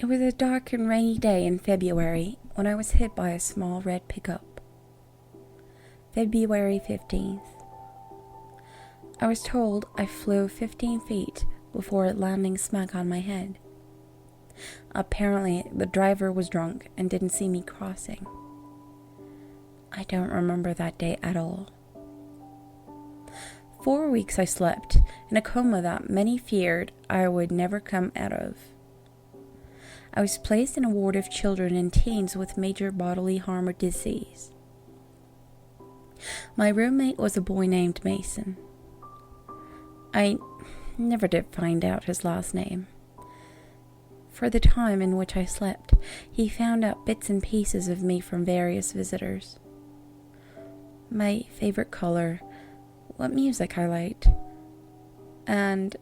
It was a dark and rainy day in February when I was hit by a small red pickup. February 15th. I was told I flew 15 feet before landing smack on my head. Apparently, the driver was drunk and didn't see me crossing. I don't remember that day at all. 4 weeks I slept in a coma that many feared I would never come out of. I was placed in a ward of children and teens with major bodily harm or disease. My roommate was a boy named Mason. I never did find out his last name. For the time in which I slept, he found out bits and pieces of me from various visitors. My favorite color, what music I liked, and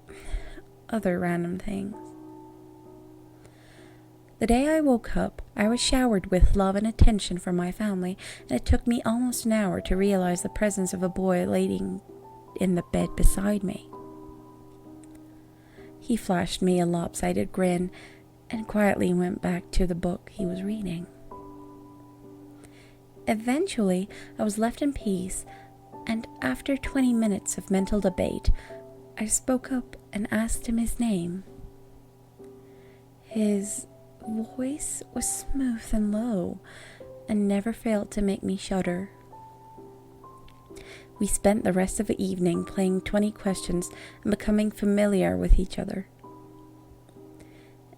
other random things. The day I woke up, I was showered with love and attention from my family, and it took me almost an hour to realize the presence of a boy laying in the bed beside me. He flashed me a lopsided grin and quietly went back to the book he was reading. Eventually, I was left in peace, and after 20 minutes of mental debate, I spoke up and asked him his name. His voice was smooth and low, and never failed to make me shudder. We spent the rest of the evening playing 20 questions and becoming familiar with each other.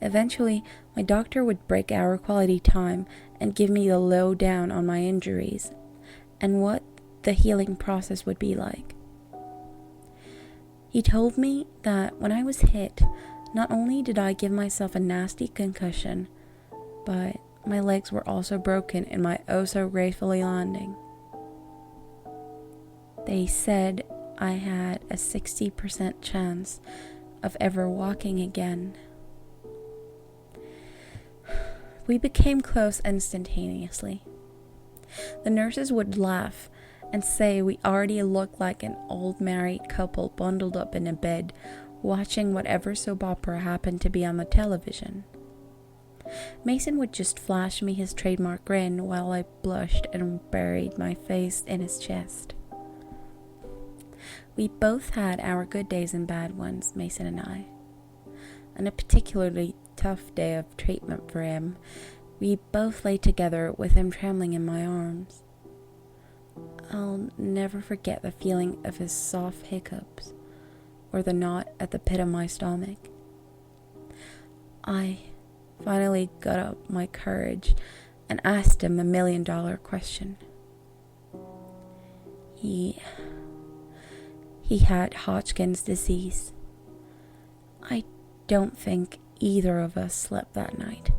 Eventually, my doctor would break our quality time and give me the lowdown on my injuries and what the healing process would be like. He told me that when I was hit, not only did I give myself a nasty concussion, but my legs were also broken in my oh-so-gracefully landing. They said I had a 60% chance of ever walking again. We became close instantaneously. The nurses would laugh and say we already looked like an old married couple bundled up in a bed, watching whatever soap opera happened to be on the television. Mason would just flash me his trademark grin while I blushed and buried my face in his chest. We both had our good days and bad ones, Mason and I. On a particularly tough day of treatment for him, we both lay together with him trembling in my arms. I'll never forget the feeling of his soft hiccups or the knot at the pit of my stomach. I finally got up my courage and asked him the million-dollar question. He had Hodgkin's disease. I don't think either of us slept that night.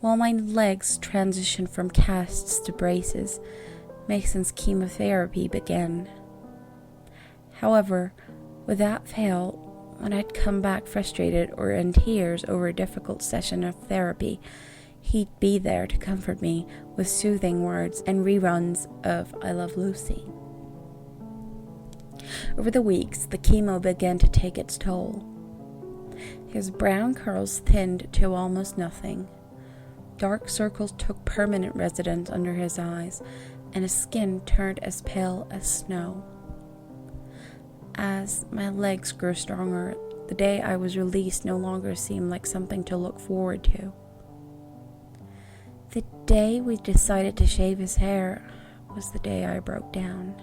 While my legs transitioned from casts to braces, Mason's chemotherapy began. However, without fail, when I'd come back frustrated or in tears over a difficult session of therapy, he'd be there to comfort me with soothing words and reruns of I Love Lucy. Over the weeks, the chemo began to take its toll. His brown curls thinned to almost nothing. Dark circles took permanent residence under his eyes, and his skin turned as pale as snow. As my legs grew stronger, the day I was released no longer seemed like something to look forward to. The day we decided to shave his hair was the day I broke down.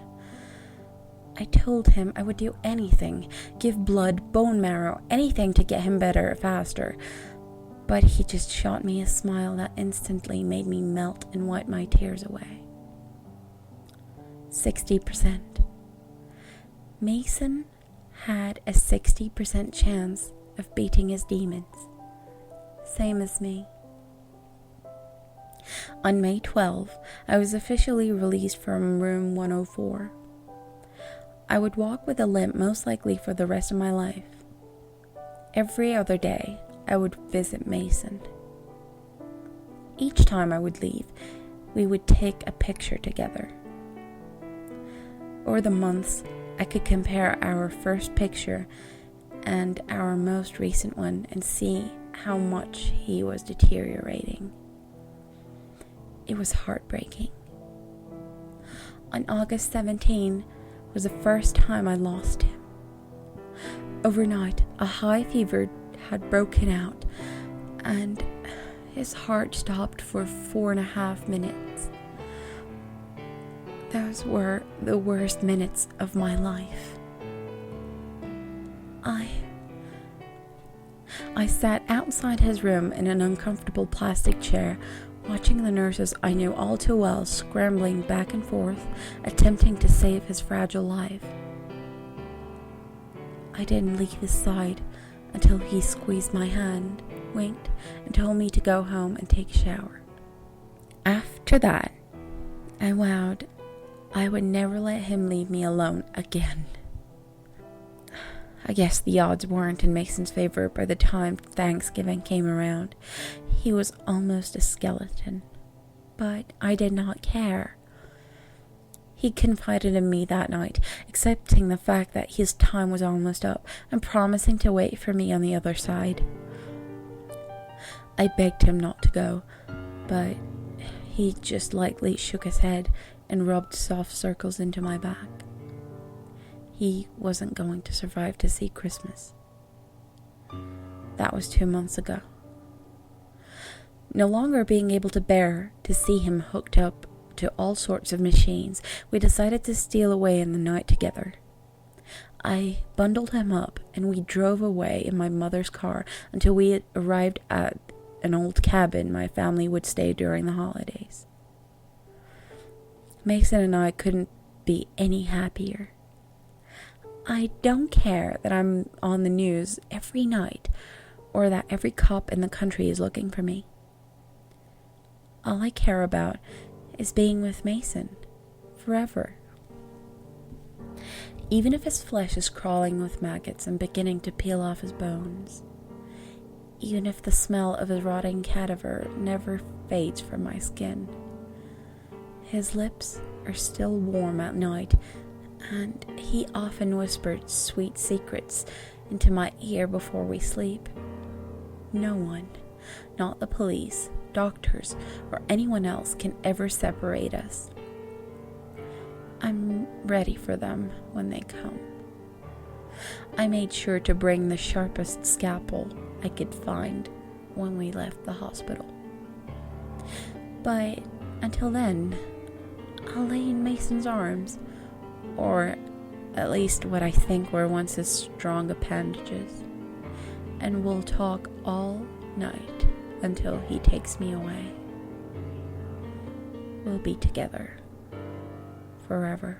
I told him I would do anything, give blood, bone marrow, anything to get him better faster. But he just shot me a smile that instantly made me melt and wipe my tears away. 60%. Mason had a 60% chance of beating his demons. Same as me. On May 12, I was officially released from room 104. I would walk with a limp most likely for the rest of my life. Every other day, I would visit Mason. Each time I would leave, we would take a picture together. Over the months, I could compare our first picture and our most recent one and see how much he was deteriorating. It was heartbreaking. On August 17 was the first time I lost him. Overnight, a high fever had broken out, and his heart stopped for 4.5 minutes. Those were the worst minutes of my life. I sat outside his room in an uncomfortable plastic chair, watching the nurses I knew all too well scrambling back and forth, attempting to save his fragile life. I didn't leave his side until he squeezed my hand, winked, and told me to go home and take a shower. After that, I vowed I would never let him leave me alone again. I guess the odds weren't in Mason's favor by the time Thanksgiving came around. He was almost a skeleton, but I did not care. He confided in me that night, accepting the fact that his time was almost up and promising to wait for me on the other side. I begged him not to go, but he just lightly shook his head and rubbed soft circles into my back. He wasn't going to survive to see Christmas. That was 2 months ago. No longer being able to bear to see him hooked up to all sorts of machines, we decided to steal away in the night together. I bundled him up and we drove away in my mother's car until we had arrived at an old cabin my family would stay during the holidays. Mason and I couldn't be any happier. I don't care that I'm on the news every night or that every cop in the country is looking for me. All I care about is being with Mason forever. Even if his flesh is crawling with maggots and beginning to peel off his bones. Even if the smell of his rotting cadaver never fades from my skin. His lips are still warm at night, and he often whispered sweet secrets into my ear before we sleep. No one, not the police, doctors, or anyone else can ever separate us. I'm ready for them when they come. I made sure to bring the sharpest scalpel I could find when we left the hospital. But until then, I'll lay in Mason's arms, or at least what I think were once his strong appendages, and we'll talk all night until he takes me away. We'll be together forever.